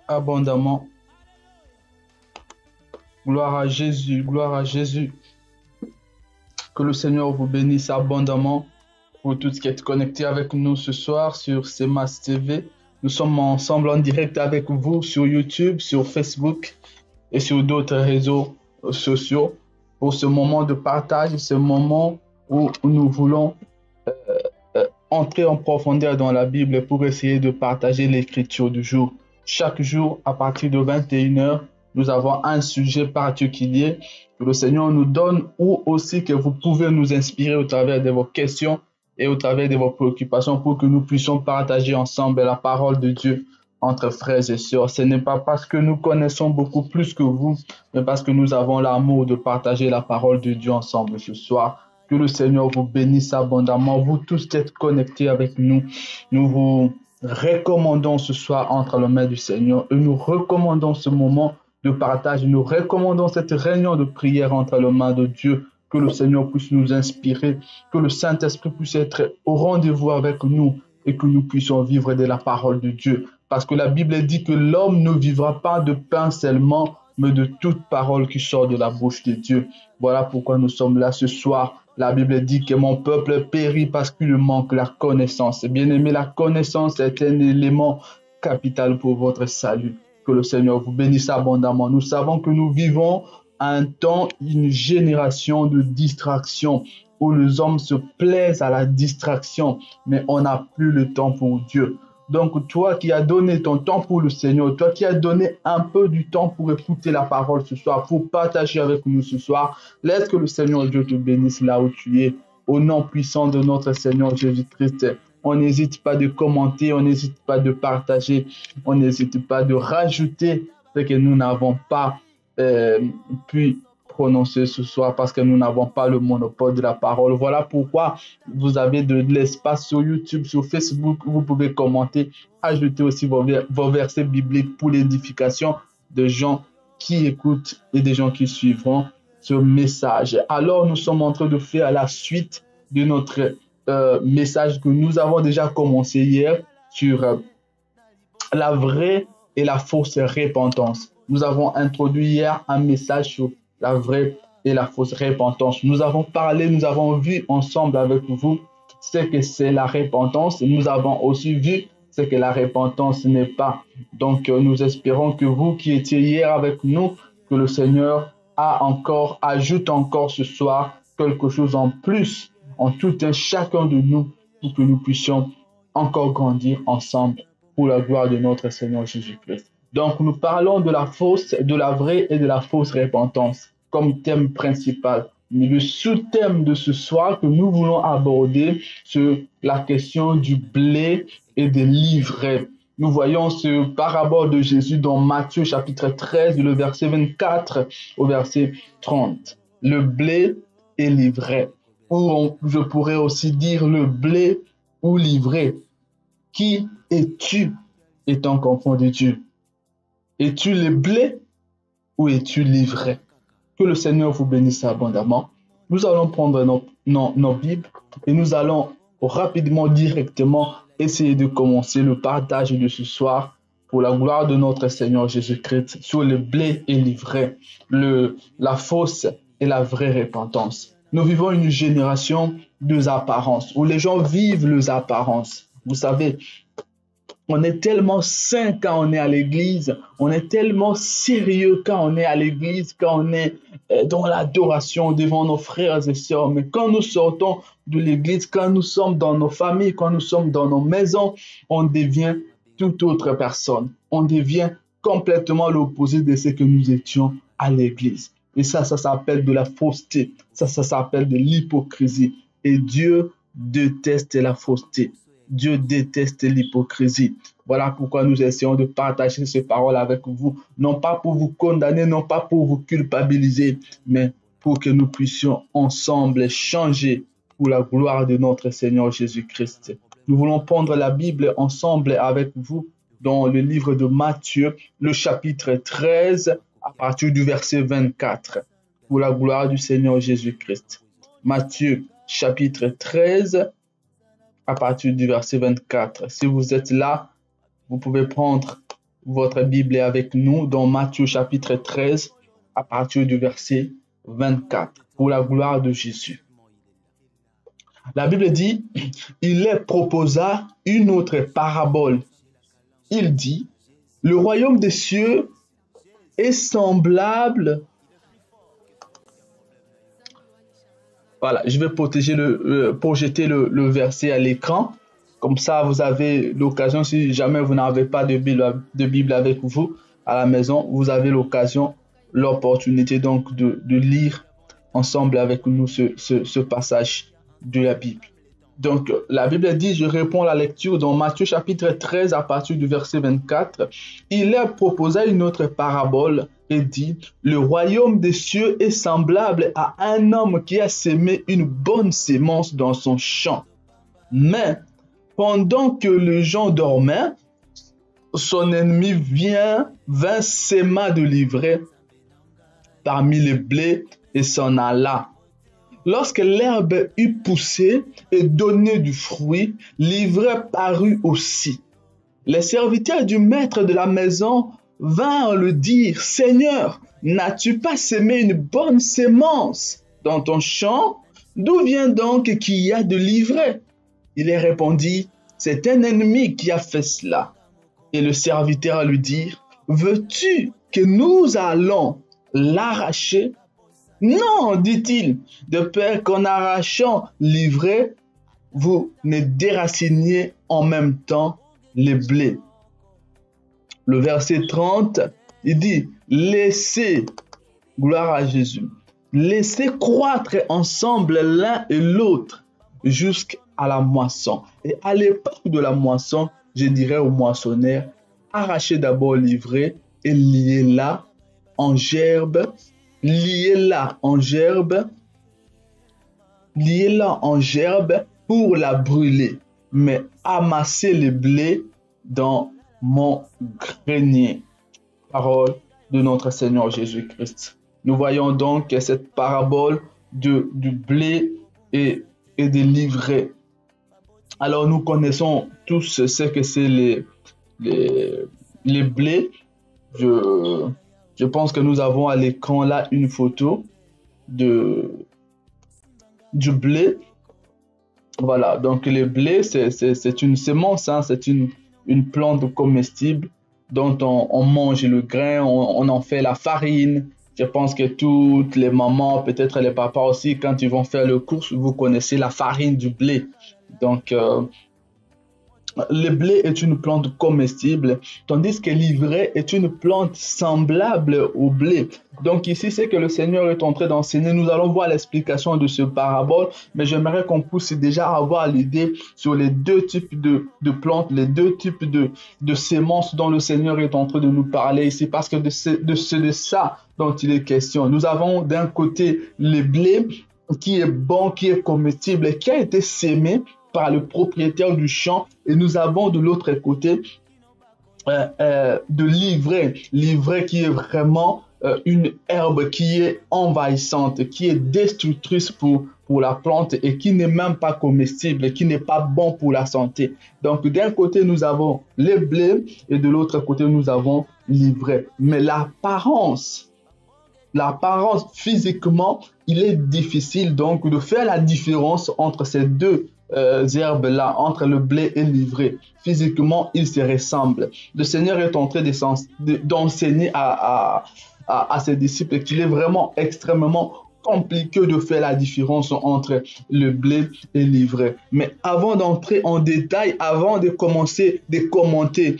abondamment. Gloire à Jésus, gloire à Jésus. Que le Seigneur vous bénisse abondamment pour tout ce qui est connecté avec nous ce soir sur CMAS TV. Nous sommes ensemble en direct avec vous sur YouTube, sur Facebook et sur d'autres réseaux sociaux pour ce moment de partage, ce moment où nous voulons entrer en profondeur dans la Bible pour essayer de partager l'écriture du jour. Chaque jour, à partir de 21h, nous avons un sujet particulier que le Seigneur nous donne ou aussi que vous pouvez nous inspirer au travers de vos questions et au travers de vos préoccupations pour que nous puissions partager ensemble la parole de Dieu entre frères et sœurs. Ce n'est pas parce que nous connaissons beaucoup plus que vous, mais parce que nous avons l'amour de partager la parole de Dieu ensemble ce soir. Que le Seigneur vous bénisse abondamment. Vous tous qui êtes connectés avec nous, nous vous recommandons ce soir entre les mains du Seigneur et nous recommandons ce moment de partage. Nous recommandons cette réunion de prière entre les mains de Dieu. Que le Seigneur puisse nous inspirer, que le Saint-Esprit puisse être au rendez-vous avec nous et que nous puissions vivre de la parole de Dieu. Parce que la Bible dit que l'homme ne vivra pas de pain seulement, mais de toute parole qui sort de la bouche de Dieu. Voilà pourquoi nous sommes là ce soir. La Bible dit que mon peuple périt parce qu'il manque la connaissance. Bien-aimé, la connaissance est un élément capital pour votre salut. Que le Seigneur vous bénisse abondamment. Nous savons que nous vivons un temps, une génération de distraction où les hommes se plaisent à la distraction, mais on n'a plus le temps pour Dieu. Donc, toi qui as donné ton temps pour le Seigneur, toi qui as donné un peu du temps pour écouter la parole ce soir, pour partager avec nous ce soir, laisse que le Seigneur Dieu te bénisse là où tu es. Au nom puissant de notre Seigneur Jésus-Christ, on n'hésite pas de commenter, on n'hésite pas de partager, on n'hésite pas de rajouter ce que nous n'avons pas pu prononcer ce soir parce que nous n'avons pas le monopole de la parole. Voilà pourquoi vous avez de l'espace sur YouTube, sur Facebook, vous pouvez commenter, ajouter aussi vos versets bibliques pour l'édification de gens qui écoutent et des gens qui suivront ce message. Alors, nous sommes en train de faire la suite de notre message que nous avons déjà commencé hier sur la vraie et la fausse repentance. Nous avons introduit hier un message sur la vraie et la fausse repentance. Nous avons parlé, nous avons vu ensemble avec vous ce que c'est la repentance. Nous avons aussi vu ce que la repentance n'est pas. Donc, nous espérons que vous qui étiez hier avec nous, que le Seigneur ajoute encore ce soir quelque chose en plus en tout un chacun de nous pour que nous puissions encore grandir ensemble pour la gloire de notre Seigneur Jésus-Christ. Donc, nous parlons de la fausse, de la vraie et de la fausse repentance comme thème principal. Mais le sous-thème de ce soir que nous voulons aborder, c'est la question du blé et de l'ivraie. Nous voyons ce parabole de Jésus dans Matthieu chapitre 13, le verset 24 au verset 30. Le blé et l'ivraie. Ou je pourrais aussi dire le blé ou l'ivraie. Qui es-tu étant qu'enfant de Dieu? Es-tu le blé ou es-tu l'ivraie? Que le Seigneur vous bénisse abondamment. Nous allons prendre nos Bibles et nous allons rapidement, directement essayer de commencer le partage de ce soir pour la gloire de notre Seigneur Jésus-Christ sur le blé et l'ivraie, la fausse et la vraie repentance. Nous vivons une génération des apparences où les gens vivent les apparences. Vous savez, on est tellement saint quand on est à l'église, on est tellement sérieux quand on est à l'église, quand on est dans l'adoration devant nos frères et sœurs. Mais quand nous sortons de l'église, quand nous sommes dans nos familles, quand nous sommes dans nos maisons, on devient toute autre personne. On devient complètement l'opposé de ce que nous étions à l'église. Et ça s'appelle de la fausseté. Ça s'appelle de l'hypocrisie. Et Dieu déteste la fausseté. Dieu déteste l'hypocrisie. Voilà pourquoi nous essayons de partager ces paroles avec vous, non pas pour vous condamner, non pas pour vous culpabiliser, mais pour que nous puissions ensemble changer pour la gloire de notre Seigneur Jésus-Christ. Nous voulons prendre la Bible ensemble avec vous dans le livre de Matthieu, le chapitre 13, à partir du verset 24, pour la gloire du Seigneur Jésus-Christ. Matthieu, chapitre 13, à partir du verset 24. Si vous êtes là, vous pouvez prendre votre Bible est avec nous dans Matthieu chapitre 13 à partir du verset 24, pour la gloire de Jésus. La Bible dit, il leur proposa une autre parabole. Il dit, le royaume des cieux est semblable. Voilà, je vais projeter le verset à l'écran. Comme ça, vous avez l'occasion, si jamais vous n'avez pas de Bible avec vous à la maison, vous avez l'opportunité donc de lire ensemble avec nous ce passage de la Bible. Donc, la Bible dit, je réponds à la lecture dans Matthieu chapitre 13 à partir du verset 24. Il leur proposa une autre parabole et dit, le royaume des cieux est semblable à un homme qui a sémé une bonne sémence dans son champ. Mais pendant que les gens dormaient, son ennemi vint s'aima de l'ivraie parmi les blés et s'en alla. Lorsque l'herbe eut poussé et donné du fruit, l'ivraie parut aussi. Les serviteurs du maître de la maison vinrent le dire, « Seigneur, n'as-tu pas sémé une bonne sémence dans ton champ? D'où vient donc qu'il y a de l'ivraie ?» Il leur répondit, « C'est un ennemi qui a fait cela. » Et le serviteur lui dit, « Veux-tu que nous allons l'arracher? » « Non, dit-il, de peur qu'en arrachant l'ivraie, vous ne déraciniez en même temps les blés. » Le verset 30, il dit, « Laissez, gloire à Jésus, laissez croître ensemble l'un et l'autre jusqu'à la moisson. » Et à l'époque de la moisson, je dirais au moissonneur, arrachez d'abord l'ivraie et liez-la en gerbe. Liez-la en gerbe pour la brûler, mais amassez les blés dans mon grenier. Parole de notre Seigneur Jésus-Christ. Nous voyons donc cette parabole du blé et de l'ivraie. Alors nous connaissons tous ce que c'est les blés. Je pense que nous avons à l'écran là une photo du blé. Voilà, donc le blé, c'est une sémence, hein, c'est une plante comestible dont on mange le grain, on en fait la farine. Je pense que toutes les mamans, peut-être les papas aussi, quand ils vont faire le course, vous connaissez la farine du blé. Donc, le blé est une plante comestible, tandis que l'ivraie est une plante semblable au blé. Donc ici, c'est que le Seigneur est en train d'enseigner. Nous allons voir l'explication de ce parabole, mais j'aimerais qu'on puisse déjà avoir l'idée sur les deux types de plantes, les deux types de sémences dont le Seigneur est en train de nous parler ici, parce que c'est de ça dont il est question. Nous avons d'un côté le blé qui est bon, qui est comestible, qui a été sémé par le propriétaire du champ, et nous avons de l'autre côté de l'ivraie qui est vraiment une herbe qui est envahissante, qui est destructrice pour la plante et qui n'est même pas comestible, qui n'est pas bon pour la santé. Donc d'un côté nous avons les blés et de l'autre côté nous avons l'ivraie. Mais l'apparence physiquement, il est difficile donc de faire la différence entre ces deux herbes-là, entre le blé et l'ivraie. Physiquement, ils se ressemblent. Le Seigneur est en train d'enseigner à ses disciples qu'il est vraiment extrêmement compliqué de faire la différence entre le blé et l'ivraie. Mais avant d'entrer en détail, avant de commencer de commenter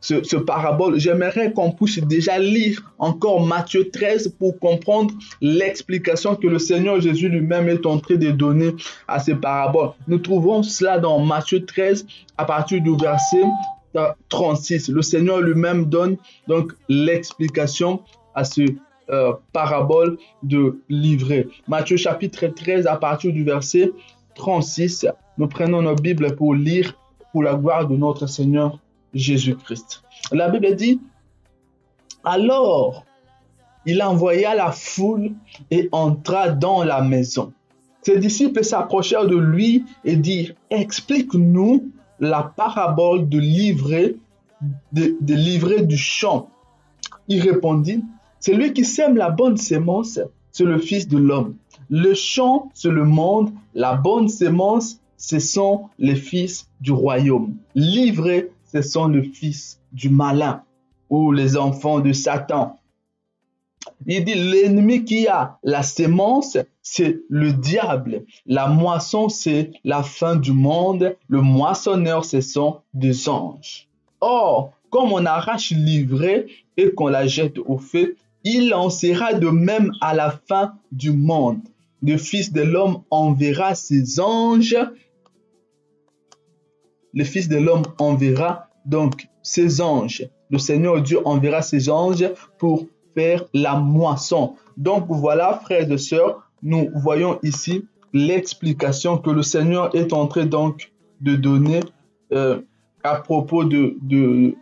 ce parabole, j'aimerais qu'on puisse déjà lire encore Matthieu 13 pour comprendre l'explication que le Seigneur Jésus lui-même est en train de donner à ces paraboles. Nous trouvons cela dans Matthieu 13 à partir du verset 36. Le Seigneur lui-même donne donc l'explication à ce parabole de l'ivraie. Matthieu chapitre 13 à partir du verset 36. Nous prenons nos Bibles pour lire pour la gloire de notre Seigneur Jésus-Christ. La Bible dit, alors il envoya la foule et entra dans la maison. Ses disciples s'approchèrent de lui et dirent, explique-nous la parabole de l'ivraie des livrets du champ? Il répondit, celui qui sème la bonne sémence, c'est le Fils de l'homme. Le champ, c'est le monde. La bonne sémence, ce sont les fils du royaume. Livrés, ce sont les fils du malin ou les enfants de Satan. Il dit, l'ennemi qui a la sémence, c'est le diable. La moisson, c'est la fin du monde. Le moissonneur, ce sont des anges. Or, comme on arrache l'ivraie et qu'on la jette au feu, il en sera de même à la fin du monde. Le Fils de l'homme enverra ses anges. Le Fils de l'homme enverra donc ses anges. Le Seigneur Dieu enverra ses anges pour faire la moisson. Donc voilà, frères et sœurs, nous voyons ici l'explication que le Seigneur est en train donc de donner à propos de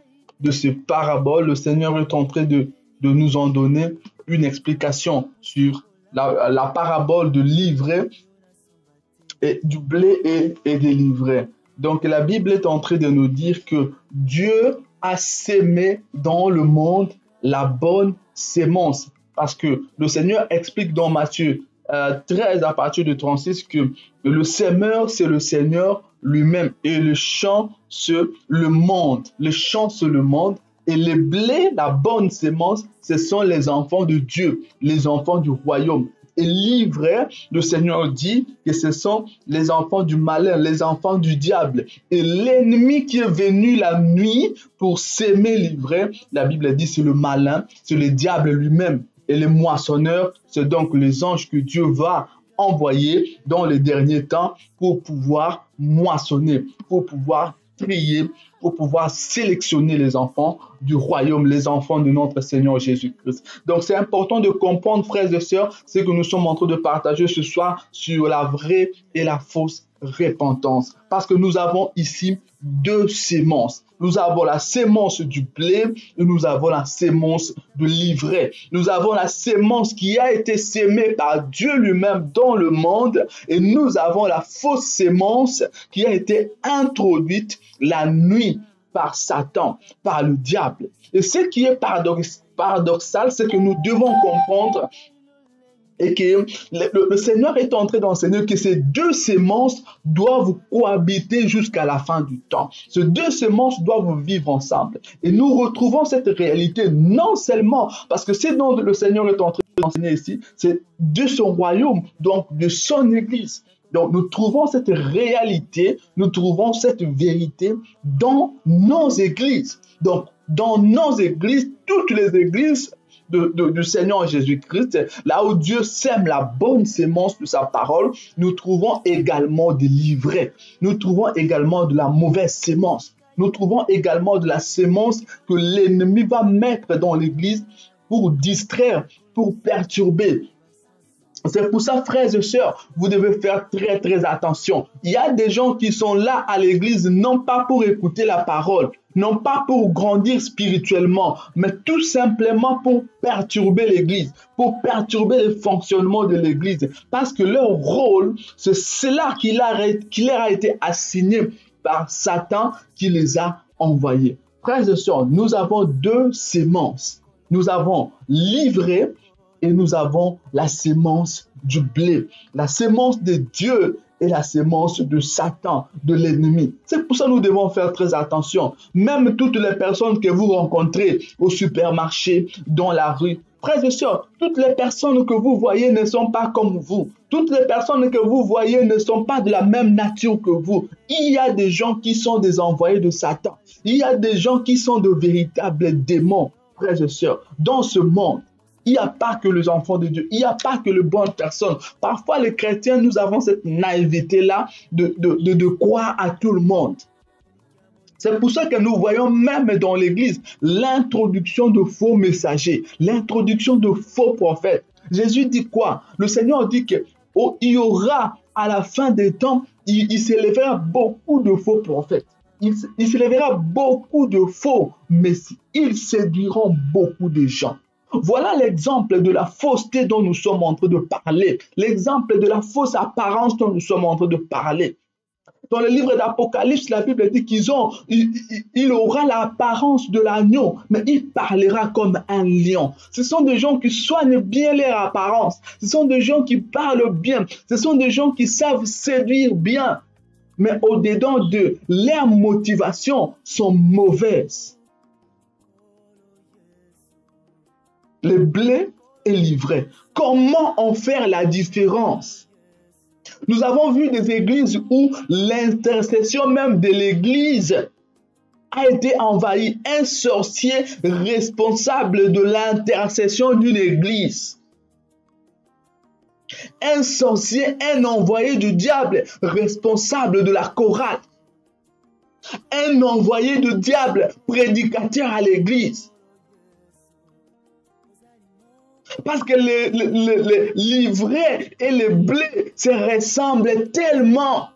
ces paraboles. Le Seigneur est en train de nous en donner une explication sur la parabole de l'ivraie et du blé et des livrets. Donc la Bible est en train de nous dire que Dieu a sémé dans le monde la bonne sémence. Parce que le Seigneur explique dans Matthieu 13 à partir de 36 que le semeur, c'est le Seigneur lui-même. Et le champ, c'est le monde. Le champ, c'est le monde. Et le blé, la bonne sémence, ce sont les enfants de Dieu, les enfants du royaume. Et l'ivraie, le Seigneur dit que ce sont les enfants du malin, les enfants du diable. Et l'ennemi qui est venu la nuit pour s'aimer l'ivraie, la Bible dit c'est le malin, c'est le diable lui-même. Et les moissonneurs, c'est donc les anges que Dieu va envoyer dans les derniers temps pour pouvoir moissonner, pour pouvoir trier, pour pouvoir sélectionner les enfants du royaume, les enfants de notre Seigneur Jésus-Christ. Donc c'est important de comprendre, frères et sœurs, ce que nous sommes en train de partager ce soir sur la vraie et la fausse repentance. Parce que nous avons ici deux sémences. Nous avons la sémence du blé et nous avons la sémence de l'ivraie. Nous avons la sémence qui a été sémée par Dieu lui-même dans le monde et nous avons la fausse sémence qui a été introduite la nuit par Satan, par le diable. Et ce qui est paradoxal, c'est que nous devons comprendre et que le Seigneur est en train d'enseigner que ces deux sémences doivent cohabiter jusqu'à la fin du temps. Ces deux sémences doivent vivre ensemble. Et nous retrouvons cette réalité non seulement parce que c'est dont le Seigneur est en train d'enseigner ici, c'est de son royaume, donc de son Église. Donc nous trouvons cette réalité, nous trouvons cette vérité dans nos églises. Donc dans nos églises, toutes les églises du Seigneur Jésus-Christ, là où Dieu sème la bonne sémence de sa parole, nous trouvons également des livrets. Nous trouvons également de la mauvaise sémence. Nous trouvons également de la sémence que l'ennemi va mettre dans l'église pour distraire, pour perturber. C'est pour ça, frères et sœurs, vous devez faire très très attention. Il y a des gens qui sont là à l'église non pas pour écouter la parole, non pas pour grandir spirituellement, mais tout simplement pour perturber l'église, pour perturber le fonctionnement de l'église. Parce que leur rôle, c'est cela qui leur a été assigné par Satan qui les a envoyés. Frères et sœurs, nous avons deux sémences. Nous avons l'ivraie et nous avons la sémence du blé, la sémence de Dieu et la sémence de Satan, de l'ennemi. C'est pour ça que nous devons faire très attention. Même toutes les personnes que vous rencontrez au supermarché, dans la rue, frères et sœurs, toutes les personnes que vous voyez ne sont pas comme vous. Toutes les personnes que vous voyez ne sont pas de la même nature que vous. Il y a des gens qui sont des envoyés de Satan. Il y a des gens qui sont de véritables démons, frères et sœurs, dans ce monde. Il n'y a pas que les enfants de Dieu, il n'y a pas que les bonnes personnes. Parfois, les chrétiens, nous avons cette naïveté-là de croire à tout le monde. C'est pour ça que nous voyons même dans l'Église l'introduction de faux messagers, l'introduction de faux prophètes. Jésus dit quoi? Le Seigneur dit qu'il y aura à la fin des temps, il s'élèvera beaucoup de faux prophètes. Il s'élèvera beaucoup de faux messies. Ils séduiront beaucoup de gens. Voilà l'exemple de la fausseté dont nous sommes en train de parler, l'exemple de la fausse apparence dont nous sommes en train de parler. Dans le livre d'Apocalypse, la Bible dit il aura l'apparence de l'agneau, mais il parlera comme un lion. Ce sont des gens qui soignent bien leur apparence. Ce sont des gens qui parlent bien. Ce sont des gens qui savent séduire bien. Mais au-dedans d'eux, leurs motivations sont mauvaises. Le blé et l'ivraie. Comment en faire la différence? Nous avons vu des églises où l'intercession même de l'église a été envahie. Un sorcier responsable de l'intercession d'une église. Un sorcier, un envoyé du diable responsable de la chorale. Un envoyé du diable prédicateur à l'église. Parce que l'ivraie et le blé se ressemblent tellement.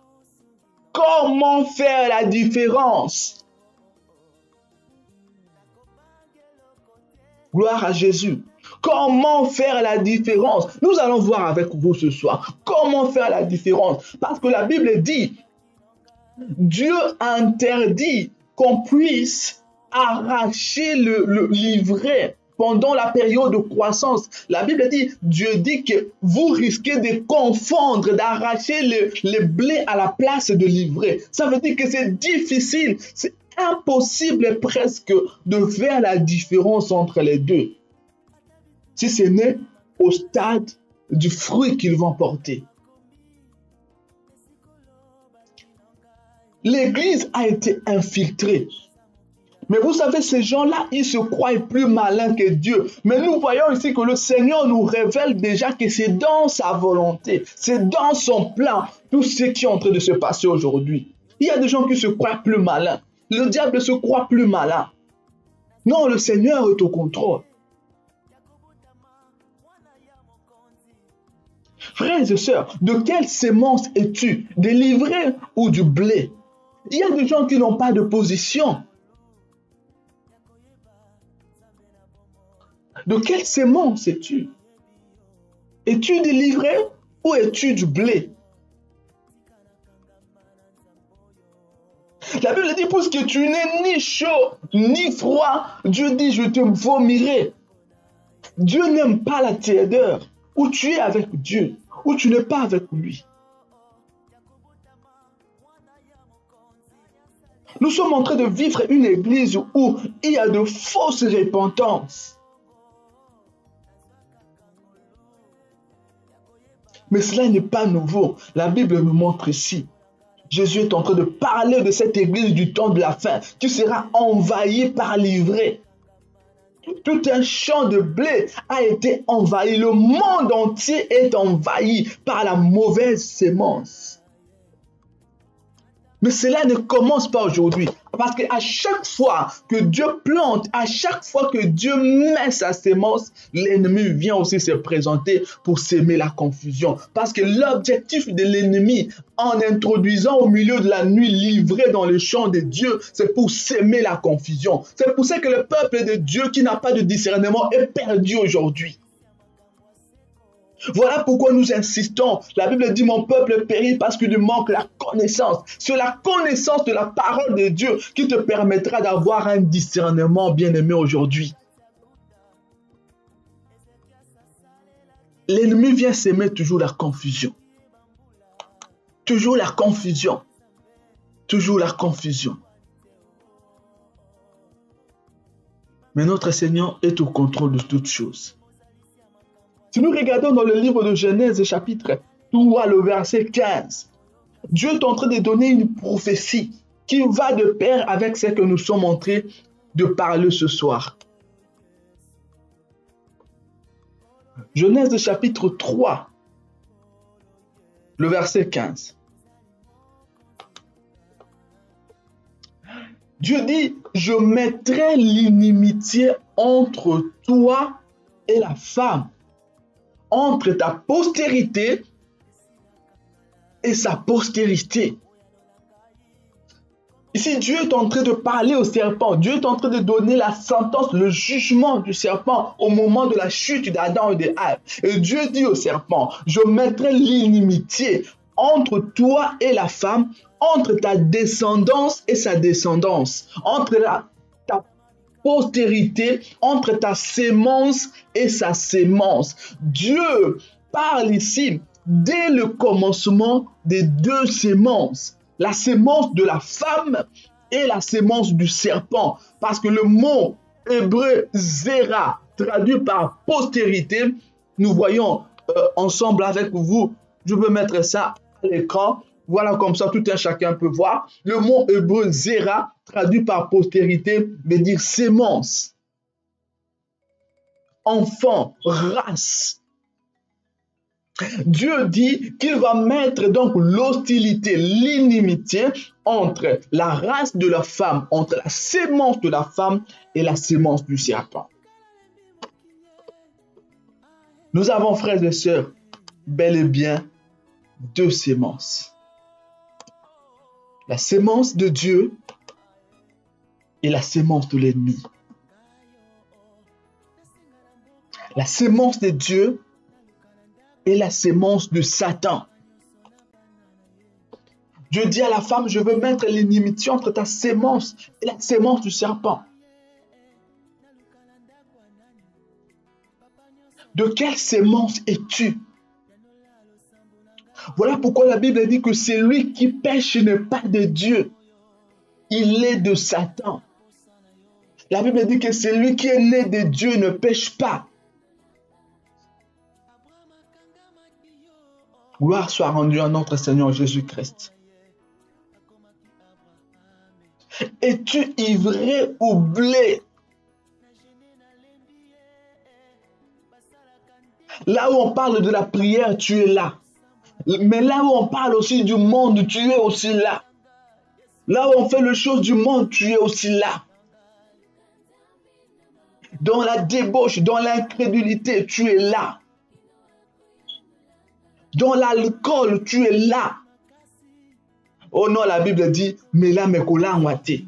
Comment faire la différence? Gloire à Jésus. Comment faire la différence? Nous allons voir avec vous ce soir. Comment faire la différence? Parce que la Bible dit, Dieu interdit qu'on puisse arracher l'ivraie pendant la période de croissance. La Bible dit, Dieu dit que vous risquez de confondre, d'arracher le blé à la place de l'ivraie. Ça veut dire que c'est difficile, c'est impossible presque de faire la différence entre les deux. Si ce n'est au stade du fruit qu'ils vont porter. L'Église a été infiltrée. Mais vous savez, ces gens-là, ils se croient plus malins que Dieu. Mais nous voyons ici que le Seigneur nous révèle déjà que c'est dans sa volonté, c'est dans son plan, tout ce qui est en train de se passer aujourd'hui. Il y a des gens qui se croient plus malins. Le diable se croit plus malin. Non, le Seigneur est au contrôle. Frères et sœurs, de quelle sémence es-tu? De l'ivraie ou du blé? Il y a des gens qui n'ont pas de position. De quelle sémence es-tu? Es-tu de l'ivraie ou es-tu du blé? La Bible dit, puisque tu n'es ni chaud ni froid, Dieu dit, je te vomirai. Dieu n'aime pas la tiédeur. Où tu es avec Dieu, ou tu n'es pas avec lui. Nous sommes en train de vivre une église où il y a de fausses repentances. Mais cela n'est pas nouveau. La Bible nous montre ici. Jésus est en train de parler de cette église du temps de la fin qui sera envahie par l'ivraie. Tout un champ de blé a été envahi. Le monde entier est envahi par la mauvaise sémence. Mais cela ne commence pas aujourd'hui. Parce qu'à chaque fois que Dieu plante, à chaque fois que Dieu met sa sémence, l'ennemi vient aussi se présenter pour s'aimer la confusion. Parce que l'objectif de l'ennemi, en introduisant au milieu de la nuit livré dans le champ de Dieu, c'est pour s'aimer la confusion. C'est pour ça que le peuple de Dieu qui n'a pas de discernement est perdu aujourd'hui. Voilà pourquoi nous insistons. La Bible dit, mon peuple périt parce qu'il lui manque la connaissance. C'est la connaissance de la parole de Dieu qui te permettra d'avoir un discernement bien-aimé aujourd'hui. L'ennemi vient s'aimer toujours la confusion. Toujours la confusion. Toujours la confusion. Mais notre Seigneur est au contrôle de toutes choses. Si nous regardons dans le livre de Genèse, chapitre 3, le verset 15, Dieu est en train de donner une prophétie qui va de pair avec ce que nous sommes en train de parler ce soir. Genèse, chapitre 3, le verset 15. Dieu dit, je mettrai l'inimitié entre toi et la femme, entre ta postérité et sa postérité. Ici, Dieu est en train de parler au serpent. Dieu est en train de donner la sentence, le jugement du serpent au moment de la chute d'Adam et d'Ève. Et Dieu dit au serpent, je mettrai l'inimitié entre toi et la femme, entre ta descendance et sa descendance, entre ta postérité, entre ta sémence et sa sémence. Dieu parle ici dès le commencement des deux sémences, la sémence de la femme et la sémence du serpent, parce que le mot hébreu zera, traduit par postérité, nous voyons ensemble avec vous, je peux mettre ça à l'écran, voilà, comme ça tout un chacun peut voir. Le mot hébreu zera, traduit par postérité, veut dire sémence, enfant, race. Dieu dit qu'il va mettre donc l'hostilité, l'inimitié entre la race de la femme, entre la sémence de la femme et la sémence du serpent. Nous avons, frères et sœurs, bel et bien deux sémences. La sémence de Dieu et la sémence de l'ennemi. La sémence de Dieu et la sémence de Satan. Dieu dit à la femme, je veux mettre l'inimitié entre ta sémence et la sémence du serpent. De quelle sémence es-tu? Voilà pourquoi la Bible dit que celui qui pêche n'est pas de Dieu. Il est de Satan. La Bible dit que celui qui est né de Dieu ne pêche pas. Gloire soit rendue à notre Seigneur Jésus-Christ. Es-tu ivré ou blé? Là où on parle de la prière, tu es là. Mais là où on parle aussi du monde, tu es aussi là. Là où on fait les choses du monde, tu es aussi là. Dans la débauche, dans l'incrédulité, tu es là. Dans l'alcool, tu es là. Oh non, la Bible dit, mais là, mes colas ont été.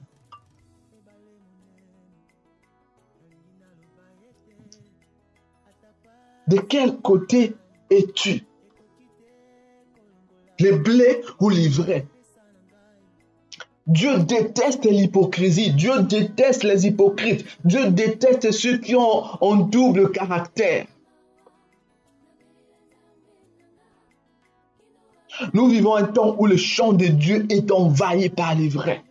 De quel côté es-tu? Le blé ou l'ivraie? Dieu déteste l'hypocrisie. Dieu déteste les hypocrites. Dieu déteste ceux qui ont un double caractère. Nous vivons un temps où le champ de Dieu est envahi par l'ivraie.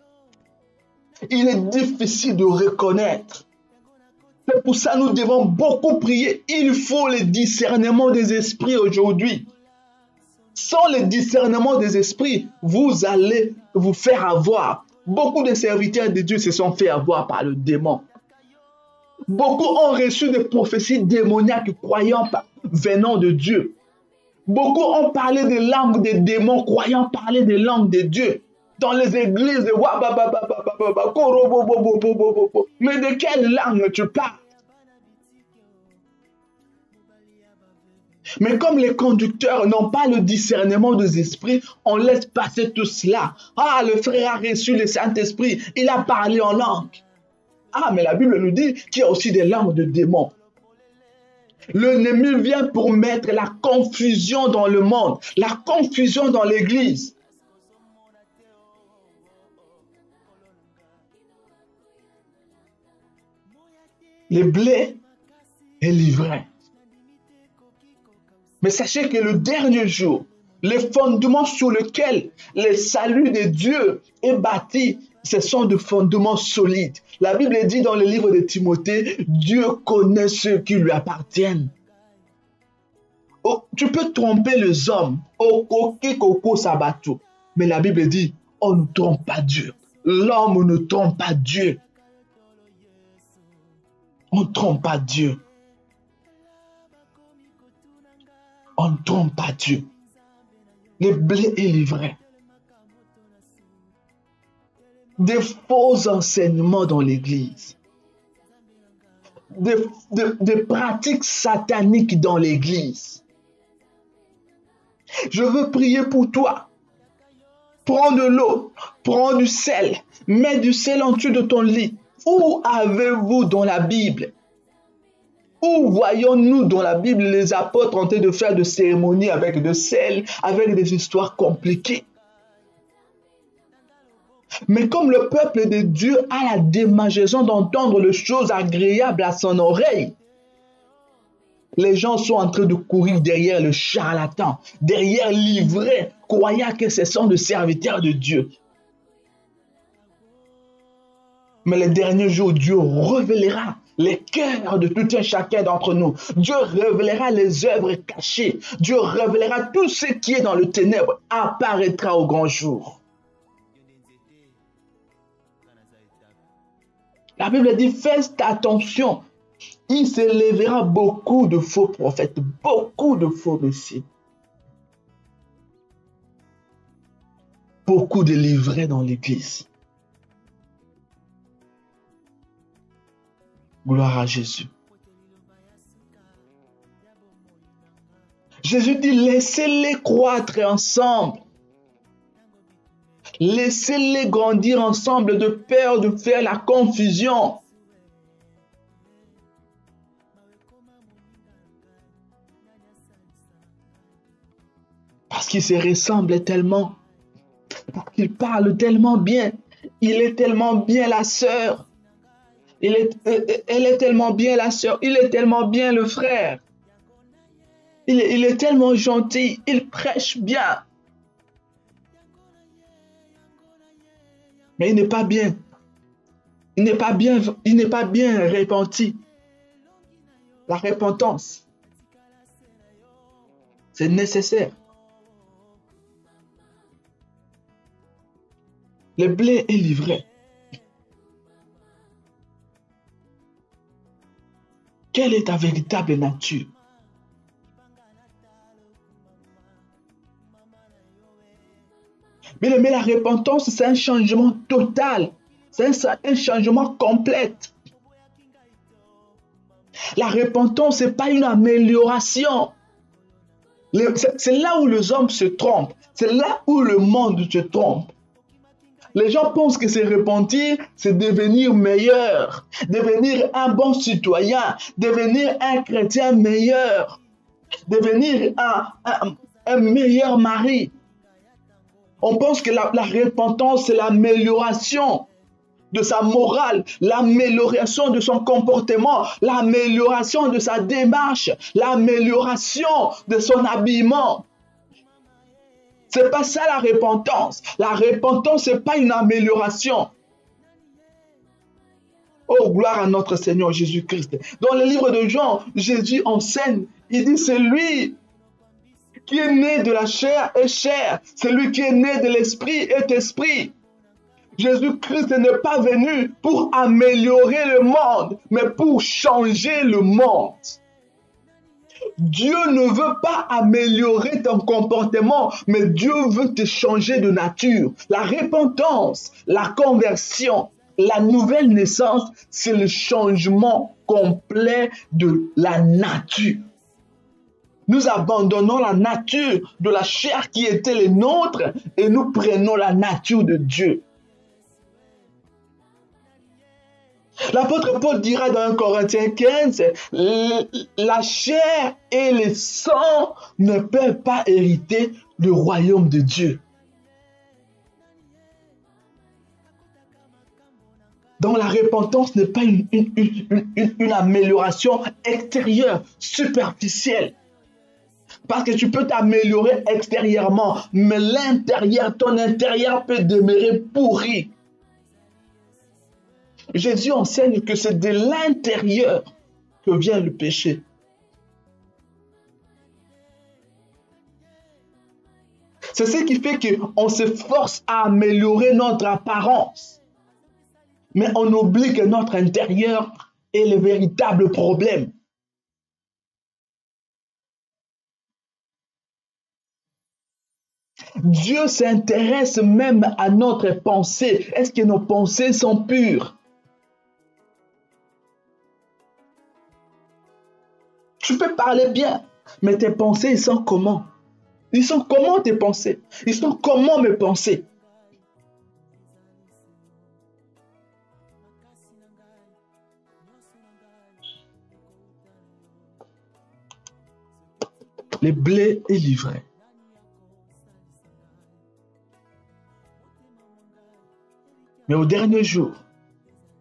Il est difficile de reconnaître. C'est pour ça que nous devons beaucoup prier. Il faut le discernement des esprits aujourd'hui. Sans le discernement des esprits, vous allez vous faire avoir. Beaucoup de serviteurs de Dieu se sont fait avoir par le démon. Beaucoup ont reçu des prophéties démoniaques croyant venant de Dieu. Beaucoup ont parlé des langues des démons croyant parler des langues de Dieu. Dans les églises, mais de quelle langue tu parles? Mais comme les conducteurs n'ont pas le discernement des esprits, on laisse passer tout cela. Ah, le frère a reçu le Saint-Esprit, il a parlé en langue. Ah, mais la Bible nous dit qu'il y a aussi des langues de démons. L'ennemi vient pour mettre la confusion dans le monde, la confusion dans l'église. Le blé est livré. Mais sachez que le dernier jour, les fondements sur lesquels le salut de Dieu est bâti, ce sont des fondements solides. La Bible dit dans le livre de Timothée, Dieu connaît ceux qui lui appartiennent. Oh, tu peux tromper les hommes, mais la Bible dit, on ne trompe pas Dieu. L'homme ne trompe pas Dieu. On ne trompe pas Dieu. On ne trompe pas Dieu. Le blé est livré. Des faux enseignements dans l'église. Des pratiques sataniques dans l'église. Je veux prier pour toi. Prends de l'eau, prends du sel, mets du sel en dessous de ton lit. Où avez-vous dans la Bible Où voyons-nous dans la Bible les apôtres en train de faire des cérémonies avec de sel, avec des histoires compliquées? Mais comme le peuple de Dieu a la démangeaison d'entendre les choses agréables à son oreille, les gens sont en train de courir derrière le charlatan, derrière l'ivraie, croyant que ce sont des serviteurs de Dieu. Mais les derniers jours, Dieu révélera les cœurs de tout un chacun d'entre nous. Dieu révélera les œuvres cachées. Dieu révélera tout ce qui est dans le ténèbre apparaîtra au grand jour. La Bible dit, faites attention. Il s'élèvera beaucoup de faux prophètes, beaucoup de faux messies. Beaucoup de livrets dans l'église. Gloire à Jésus. Jésus dit, laissez-les croître ensemble. Laissez-les grandir ensemble de peur de faire la confusion. Parce qu'ils se ressemblent tellement. Parce qu'ils parlent tellement bien. Il est tellement bien la sœur. Elle est tellement bien la sœur. Il est tellement bien le frère. Il est tellement gentil. Il prêche bien. Mais il n'est pas bien. Il n'est pas bien repenti. La repentance, c'est nécessaire. Le blé est livré. Quelle est ta véritable nature? Mais la repentance, c'est un changement total. C'est un changement complet. La repentance, ce n'est pas une amélioration. C'est là où les hommes se trompent. C'est là où le monde se trompe. Les gens pensent que se repentir, c'est devenir meilleur, devenir un bon citoyen, devenir un chrétien meilleur, devenir un meilleur mari. On pense que la repentance, c'est l'amélioration de sa morale, l'amélioration de son comportement, l'amélioration de sa démarche, l'amélioration de son habillement. C'est pas ça la repentance. La repentance, c'est pas une amélioration. Oh, gloire à notre Seigneur Jésus-Christ. Dans le livre de Jean, Jésus enseigne, il dit, c'est lui qui est né de la chair est chair. Celui qui est né de l'esprit est esprit. Jésus-Christ n'est pas venu pour améliorer le monde, mais pour changer le monde. Dieu ne veut pas améliorer ton comportement, mais Dieu veut te changer de nature. La repentance, la conversion, la nouvelle naissance, c'est le changement complet de la nature. Nous abandonnons la nature de la chair qui était les nôtres et nous prenons la nature de Dieu. L'apôtre Paul dira dans 1 Corinthiens 15, la chair et le sang ne peuvent pas hériter le royaume de Dieu. Donc la repentance n'est pas une amélioration extérieure, superficielle. Parce que tu peux t'améliorer extérieurement, mais l'intérieur, ton intérieur peut demeurer pourri. Jésus enseigne que c'est de l'intérieur que vient le péché. C'est ce qui fait qu'on se force à améliorer notre apparence. Mais on oublie que notre intérieur est le véritable problème. Dieu s'intéresse même à notre pensée. Est-ce que nos pensées sont pures? Tu peux parler bien, mais tes pensées, ils sont comment? Ils sont comment tes pensées? Ils sont comment mes pensées? les blés et l'ivraie. Mais au dernier jour,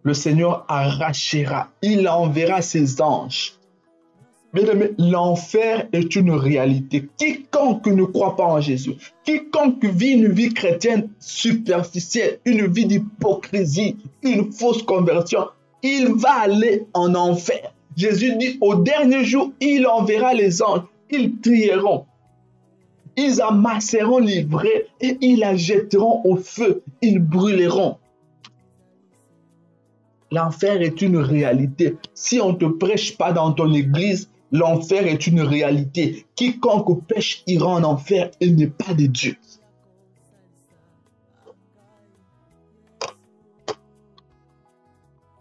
le Seigneur arrachera, il enverra ses anges. Bien-aimés, l'enfer est une réalité. Quiconque ne croit pas en Jésus, quiconque vit une vie chrétienne superficielle, une vie d'hypocrisie, une fausse conversion, il va aller en enfer. Jésus dit, au dernier jour, il enverra les anges, ils trieront, ils amasseront l'ivraie et ils la jetteront au feu, ils brûleront. L'enfer est une réalité. Si on ne te prêche pas dans ton église, l'enfer est une réalité. Quiconque pêche ira en enfer, il n'est pas de Dieu.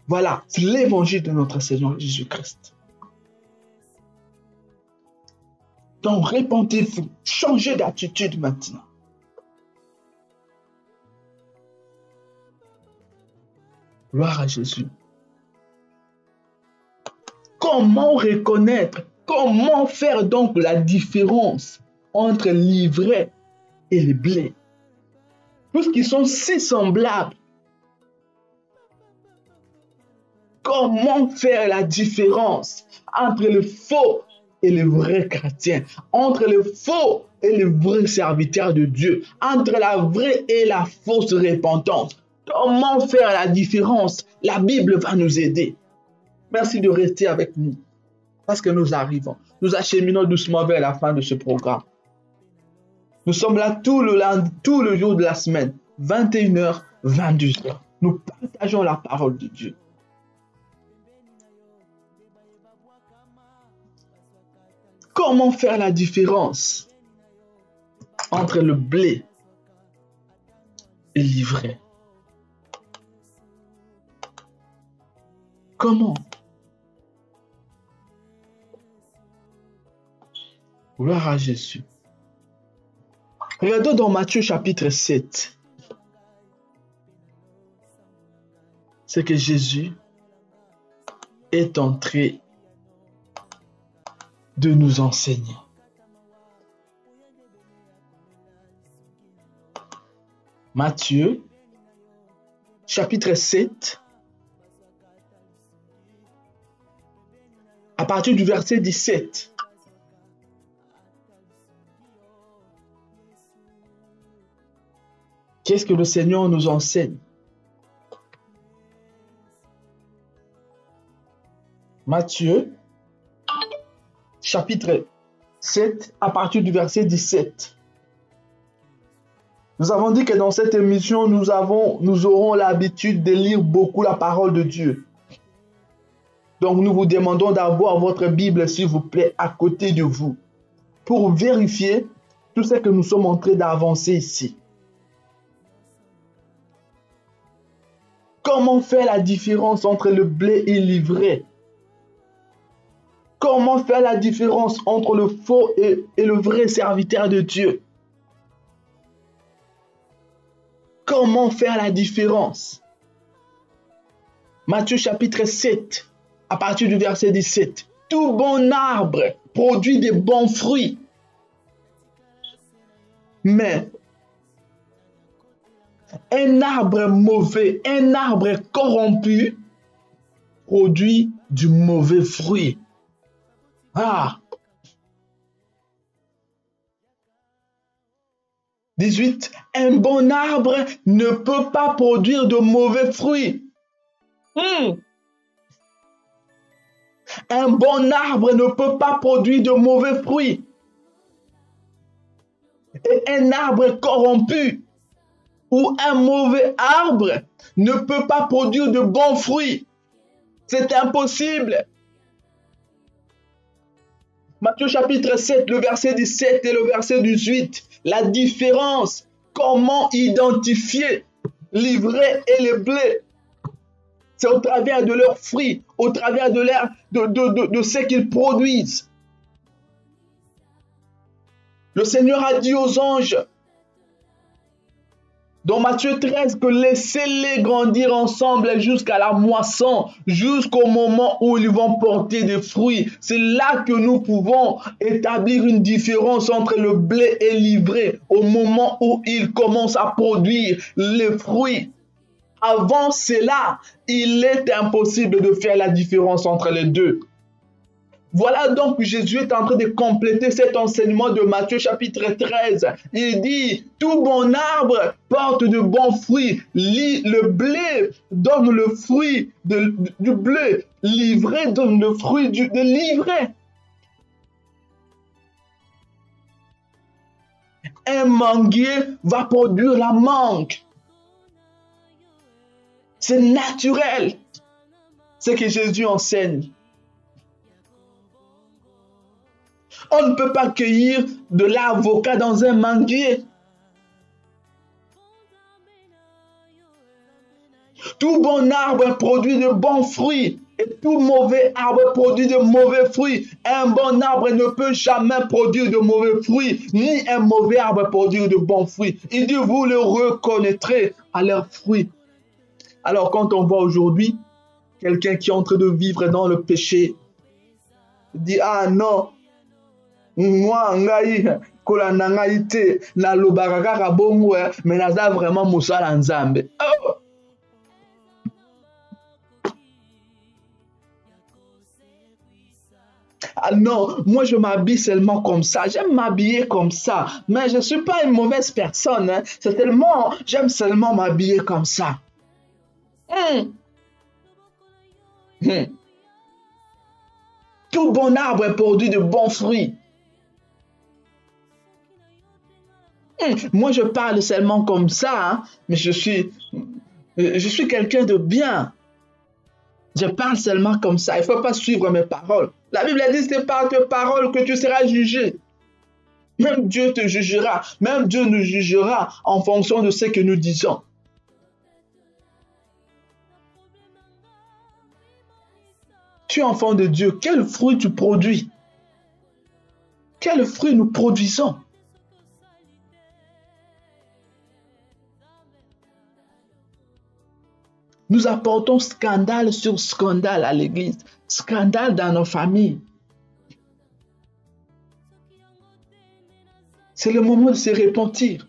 Voilà, c'est l'évangile de notre Seigneur Jésus-Christ. Donc, répentez-vous, changez d'attitude maintenant. Gloire à Jésus. Comment reconnaître, comment faire donc la différence entre l'ivraie et le blé? Puisqu'ils sont si semblables. Comment faire la différence entre le faux et le vrai chrétien, entre le faux et le vrai serviteur de Dieu, entre la vraie et la fausse repentance? Comment faire la différence? La Bible va nous aider. Merci de rester avec nous, parce que nous arrivons. Nous acheminons doucement vers la fin de ce programme. Nous sommes là tout le jour de la semaine, 21h, 22h. Nous partageons la parole de Dieu. Comment faire la différence entre le blé et l'ivraie? Comment? Gloire à Jésus. Regardons dans Matthieu chapitre 7. C'est que Jésus est en train de nous enseigner. Matthieu chapitre 7. À partir du verset 17. Qu'est-ce que le Seigneur nous enseigne? Matthieu, chapitre 7, à partir du verset 17. Nous avons dit que dans cette émission, nous aurons l'habitude de lire beaucoup la parole de Dieu. Donc, nous vous demandons d'avoir votre Bible, s'il vous plaît, à côté de vous, pour vérifier tout ce que nous sommes en train d'avancer ici. Comment faire la différence entre le blé et l'ivraie? Comment faire la différence entre le faux et le vrai serviteur de Dieu? Comment faire la différence? Matthieu chapitre 7, à partir du verset 17. Tout bon arbre produit de bons fruits. Mais un arbre mauvais, un arbre corrompu produit du mauvais fruit. Ah! 18. Un bon arbre ne peut pas produire de mauvais fruits. Un bon arbre ne peut pas produire de mauvais fruits. Et un arbre corrompu ou un mauvais arbre ne peut pas produire de bons fruits. C'est impossible. Matthieu chapitre 7, le verset 17 et le verset 18. La différence, comment identifier l'ivraie et le blé. C'est au travers de leurs fruits, au travers de ce qu'ils produisent. Le Seigneur a dit aux anges, Dans Matthieu 13, que laissez-les grandir ensemble jusqu'à la moisson, jusqu'au moment où ils vont porter des fruits. C'est là que nous pouvons établir une différence entre le blé et l'ivraie, au moment où ils commencent à produire les fruits. Avant cela, il est impossible de faire la différence entre les deux. Voilà donc que Jésus est en train de compléter cet enseignement de Matthieu chapitre 13. Il dit, tout bon arbre porte de bons fruits. Le blé donne le fruit du blé. L'ivraie donne le fruit de l'ivraie. Un manguier va produire la mangue. C'est naturel. C'est ce que Jésus enseigne. On ne peut pas cueillir de l'avocat dans un manguier. Tout bon arbre produit de bons fruits et tout mauvais arbre produit de mauvais fruits. Un bon arbre ne peut jamais produire de mauvais fruits, ni un mauvais arbre produire de bons fruits. Il dit, vous le reconnaîtrez à leurs fruits. Alors quand on voit aujourd'hui quelqu'un qui est en train de vivre dans le péché, dit, ah non, moi, ngai, kola nangai te, na lobaka kaka bongo, mais naza vraiment musala nzambe. Oh! Ah non, moi je m'habille seulement comme ça, j'aime m'habiller comme ça, mais je ne suis pas une mauvaise personne, hein. C'est tellement, j'aime seulement m'habiller comme ça. Tout bon arbre produit de bons fruits. Moi, je parle seulement comme ça, hein, mais je suis quelqu'un de bien. Je parle seulement comme ça. Il ne faut pas suivre mes paroles. La Bible dit, c'est par tes paroles que tu seras jugé. Même Dieu te jugera. Même Dieu nous jugera en fonction de ce que nous disons. Tu es enfant de Dieu. Quel fruit tu produis? Quel fruit nous produisons? Nous apportons scandale sur scandale à l'église, scandale dans nos familles. C'est le moment de se repentir.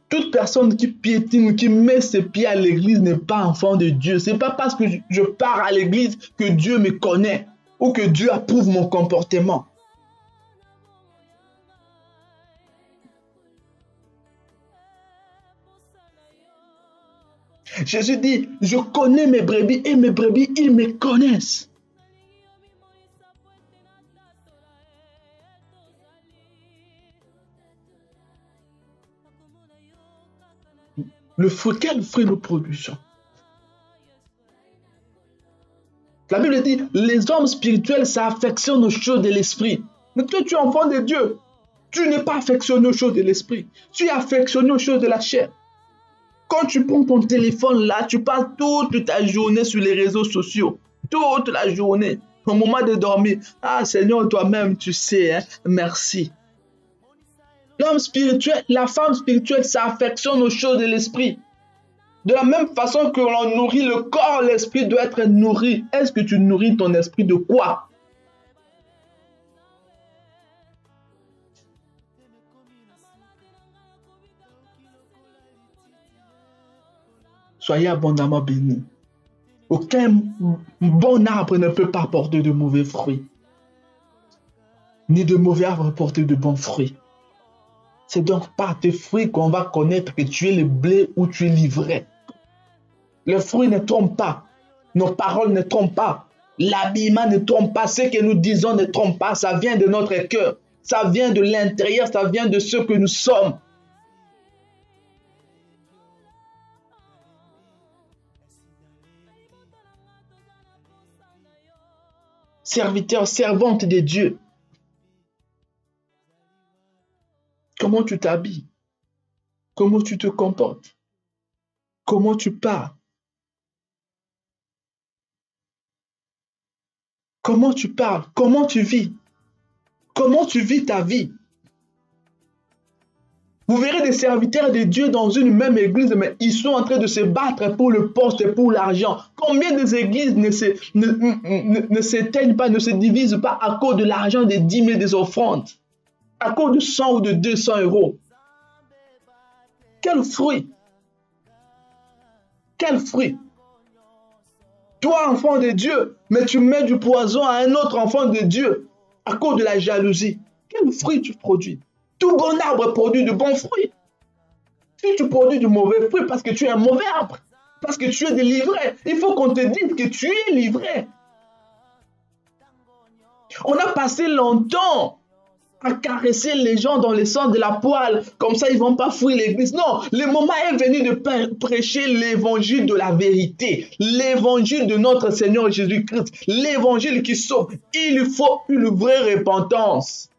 Toute personne qui piétine, qui met ses pieds à l'église n'est pas enfant de Dieu. Ce n'est pas parce que je pars à l'église que Dieu me connaît ou que Dieu approuve mon comportement. Jésus dit, je connais mes brebis et mes brebis, ils me connaissent. Le fruit, quel fruit nous produisons? La Bible dit, les hommes spirituels s'affectionnent aux choses de l'esprit. Mais toi, tu es enfant de Dieu. Tu n'es pas affectionné aux choses de l'esprit. Tu es affectionné aux choses de la chair. Quand tu prends ton téléphone là, tu passes toute ta journée sur les réseaux sociaux. Toute la journée. Au moment de dormir. Ah Seigneur, toi-même, tu sais, hein, merci. L'homme spirituel, la femme spirituelle s'affectionne aux choses de l'esprit. De la même façon que l'on nourrit le corps, l'esprit doit être nourri. Est-ce que tu nourris ton esprit de quoi? Soyez abondamment bénis. Aucun bon arbre ne peut pas porter de mauvais fruits, ni de mauvais arbres porter de bons fruits. C'est donc par tes fruits qu'on va connaître que tu es le blé ou tu es l'ivraie. Les fruits ne trompent pas. Nos paroles ne trompent pas. L'habillement ne trompe pas. Ce que nous disons ne trompe pas. Ça vient de notre cœur. Ça vient de l'intérieur. Ça vient de ce que nous sommes. Serviteur, servante de Dieu. Comment tu t'habilles? Comment tu te comportes? Comment tu parles? Comment tu parles? Comment tu vis? Comment tu vis ta vie? Vous verrez des serviteurs de Dieu dans une même église, mais ils sont en train de se battre pour le poste et pour l'argent. Combien des églises ne s'éteignent pas, ne se divisent pas à cause de l'argent des dîmes et des offrandes, à cause de 100 ou de 200 euros? Quel fruit! Quel fruit! Toi, enfant de Dieu, mais tu mets du poison à un autre enfant de Dieu à cause de la jalousie. Quel fruit tu produis? Tout bon arbre produit de bons fruits. Si tu produis du mauvais fruit parce que tu es un mauvais arbre, parce que tu es délivré, il faut qu'on te dise que tu es livré. On a passé longtemps à caresser les gens dans le sens de la poêle, comme ça ils ne vont pas fuir l'église. Non, le moment est venu de prêcher l'évangile de la vérité, l'évangile de notre Seigneur Jésus-Christ, l'évangile qui sauve. Il faut une vraie repentance.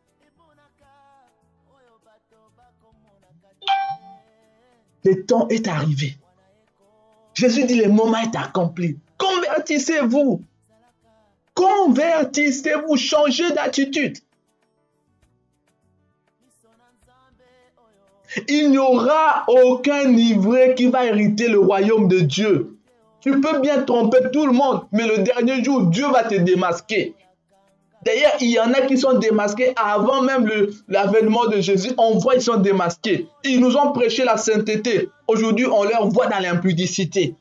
Le temps est arrivé. Jésus dit, le moment est accompli. Convertissez-vous. Convertissez-vous, changez d'attitude. Il n'y aura aucun ivraie qui va hériter le royaume de Dieu. Tu peux bien tromper tout le monde, mais le dernier jour, Dieu va te démasquer. D'ailleurs, il y en a qui sont démasqués avant même l'avènement de Jésus. On voit qu'ils sont démasqués. Ils nous ont prêché la sainteté. Aujourd'hui, on leur voit dans l'impudicité.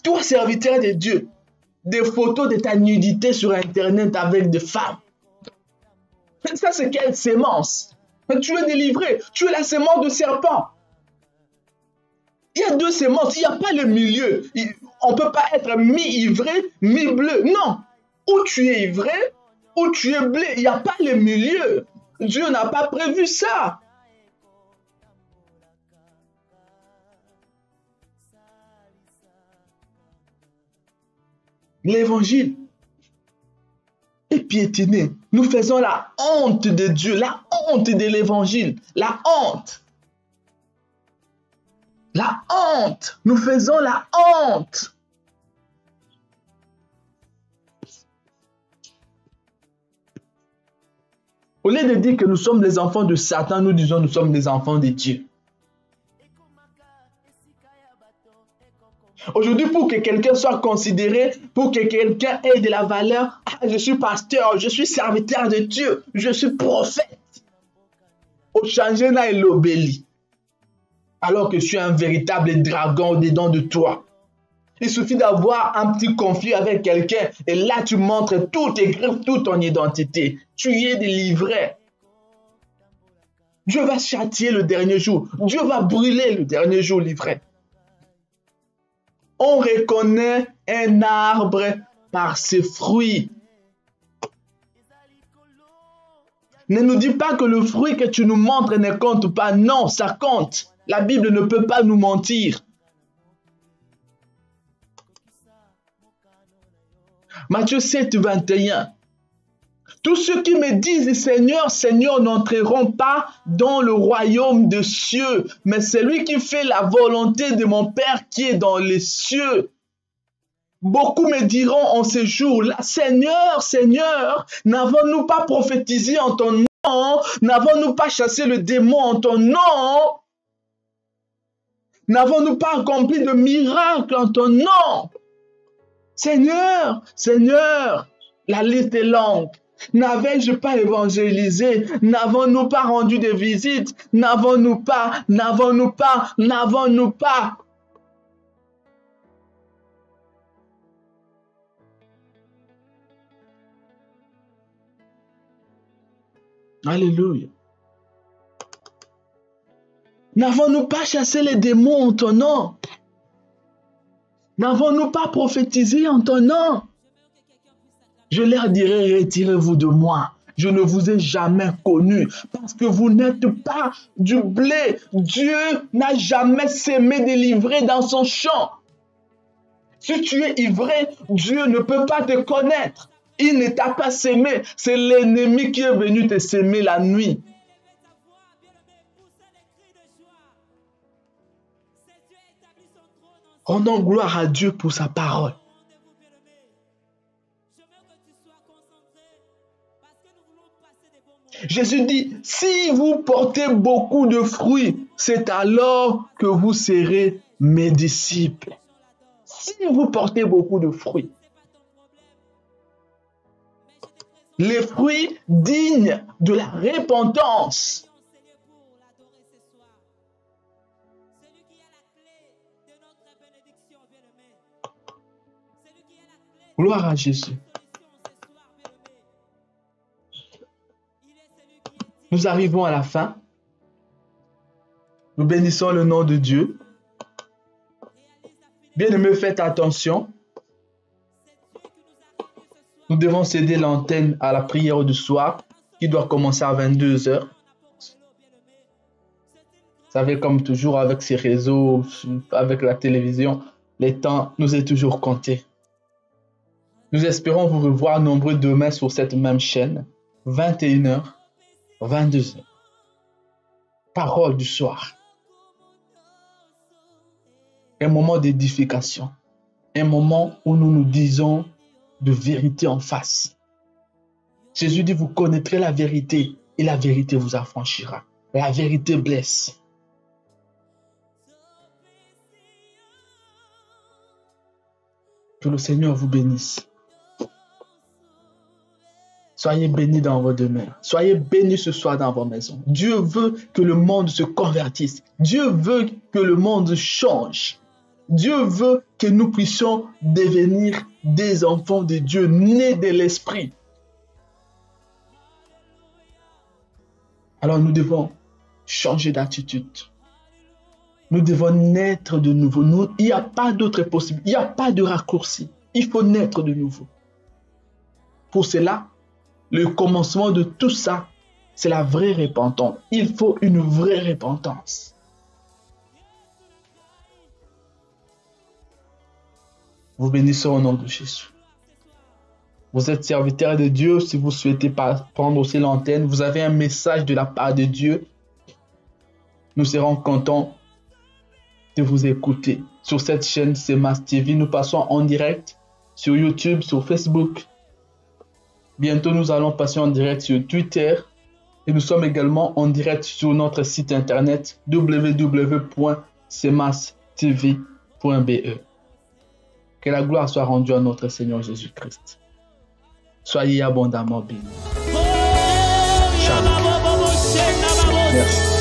Toi, serviteur de Dieu, des photos de ta nudité sur Internet avec des femmes. Ça, c'est quelle sémence? Mais tu es délivré. Tu es la sémence de serpent. Il y a deux sémences. Il n'y a pas le milieu. On ne peut pas être mi-ivré, mi-bleu. Non. Ou tu es ivré, ou tu es blé. Il n'y a pas le milieu. Dieu n'a pas prévu ça. L'évangile est piétiné. Nous faisons la honte de Dieu, la honte de l'évangile, la honte. La honte. Nous faisons la honte. Au lieu de dire que nous sommes les enfants de Satan, nous disons nous sommes les enfants de Dieu. Aujourd'hui, pour que quelqu'un soit considéré, pour que quelqu'un ait de la valeur, je suis pasteur, je suis serviteur de Dieu, je suis prophète. Au changer là, il l'obélit. Alors que je suis un véritable dragon au-dedans de toi. Il suffit d'avoir un petit conflit avec quelqu'un et là, tu montres toutes tes griffes, toute ton identité. Tu y es délivré. Dieu va châtier le dernier jour. Dieu va brûler le dernier jour, livré. On reconnaît un arbre par ses fruits. Ne nous dis pas que le fruit que tu nous montres ne compte pas. Non, ça compte. La Bible ne peut pas nous mentir. Matthieu 7, 21. Tous ceux qui me disent Seigneur, Seigneur n'entreront pas dans le royaume des cieux, mais celui qui fait la volonté de mon Père qui est dans les cieux. Beaucoup me diront en ce jour-là, Seigneur, Seigneur, n'avons-nous pas prophétisé en ton nom? N'avons-nous pas chassé le démon en ton nom? N'avons-nous pas accompli de miracles en ton nom? Seigneur, Seigneur, la liste est longue. N'avais-je pas évangélisé? N'avons-nous pas rendu des visites? N'avons-nous pas? N'avons-nous pas? N'avons-nous pas? Alléluia. N'avons-nous pas chassé les démons en ton nom? N'avons-nous pas prophétisé en ton nom? Je leur dirai, retirez-vous de moi. Je ne vous ai jamais connu parce que vous n'êtes pas du blé. Dieu n'a jamais sémé délivré dans son champ. Si tu es ivré, Dieu ne peut pas te connaître. Il ne t'a pas sémé. C'est l'ennemi qui est venu te sémer la nuit. Rendons gloire à Dieu pour sa parole. Jésus dit, si vous portez beaucoup de fruits, c'est alors que vous serez mes disciples. Si vous portez beaucoup de fruits. Les fruits dignes de la repentance. Gloire à Jésus. Nous arrivons à la fin. Nous bénissons le nom de Dieu. Bien-aimés, faites attention. Nous devons céder l'antenne à la prière du soir qui doit commencer à 22 heures. Vous savez, comme toujours avec ces réseaux, avec la télévision, les temps nous est toujours compté. Nous espérons vous revoir nombreux demain sur cette même chaîne, 21 heures, 22 heures. Parole du soir. Un moment d'édification. Un moment où nous nous disons de vérité en face. Jésus dit, vous connaîtrez la vérité et la vérité vous affranchira. La vérité blesse. Que le Seigneur vous bénisse. Soyez bénis dans vos demeures. Soyez bénis ce soir dans vos maisons. Dieu veut que le monde se convertisse. Dieu veut que le monde change. Dieu veut que nous puissions devenir des enfants de Dieu, nés de l'Esprit. Alors nous devons changer d'attitude. Nous devons naître de nouveau. Il n'y a pas d'autre possible. Il n'y a pas de raccourci. Il faut naître de nouveau. Pour cela, le commencement de tout ça, c'est la vraie repentance. Il faut une vraie repentance. Vous bénissez au nom de Jésus. Vous êtes serviteur de Dieu. Si vous souhaitez prendre aussi l'antenne, vous avez un message de la part de Dieu. Nous serons contents de vous écouter. Sur cette chaîne, c'est Mas TV. Nous passons en direct sur YouTube, sur Facebook. Bientôt, nous allons passer en direct sur Twitter. Et nous sommes également en direct sur notre site internet www.cmastv.be. Que la gloire soit rendue à notre Seigneur Jésus-Christ. Soyez abondamment bénis. Shalom. Merci.